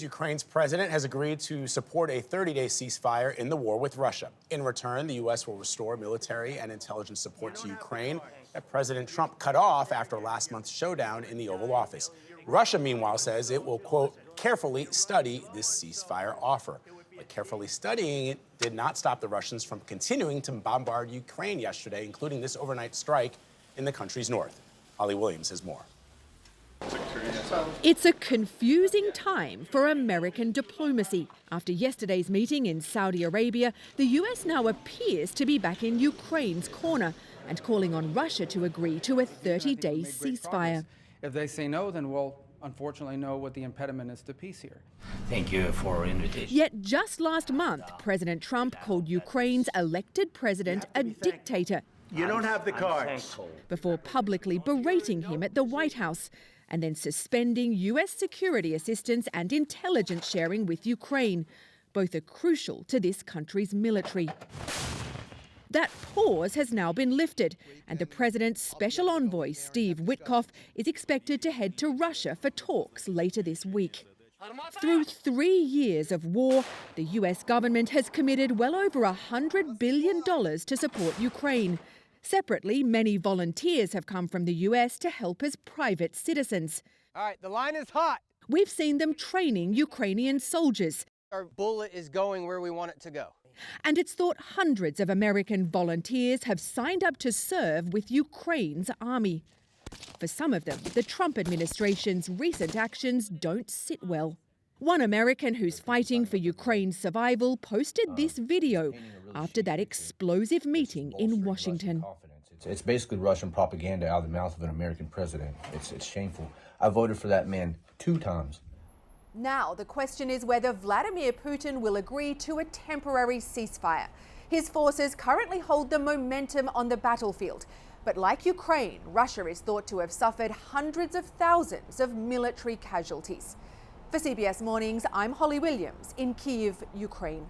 Ukraine's president has agreed to support a 30-day ceasefire in the war with Russia. In return, the U.S. will restore military and intelligence support to Ukraine that President Trump cut off after last month's showdown in the Oval Office. Russia, meanwhile, says it will, quote, carefully study this ceasefire offer. But carefully studying it did not stop the Russians from continuing to bombard Ukraine yesterday, including this overnight strike in the country's north. Holly Williams has more. It's a confusing time for American diplomacy. After yesterday's meeting in Saudi Arabia, the US now appears to be back in Ukraine's corner and calling on Russia to agree to a 30-day ceasefire. If they say no, then we'll unfortunately know what the impediment is to peace here. Thank you for invitation. Yet just last month, President Trump called Ukraine's elected president a dictator. You don't have the cards. Before publicly berating him at the White House and then suspending US security assistance and intelligence sharing with Ukraine. Both are crucial to this country's military. That pause has now been lifted, and the president's special envoy, Steve Witkoff, is expected to head to Russia for talks later this week. Through 3 years of war, the US government has committed well over $100 billion to support Ukraine. Separately, many volunteers have come from the US to help as private citizens. All right, the line is hot. We've seen them training Ukrainian soldiers. Our bullet is going where we want it to go. And it's thought hundreds of American volunteers have signed up to serve with Ukraine's army. For some of them, the Trump administration's recent actions don't sit well. One American who's fighting for Ukraine's survival posted this video after that explosive meeting in Washington. It's basically Russian propaganda out of the mouth of an American president. It's shameful. I voted for that man 2 times. Now, the question is whether Vladimir Putin will agree to a temporary ceasefire. His forces currently hold the momentum on the battlefield. But like Ukraine, Russia is thought to have suffered hundreds of thousands of military casualties. For CBS Mornings, I'm Holly Williams in Kyiv, Ukraine.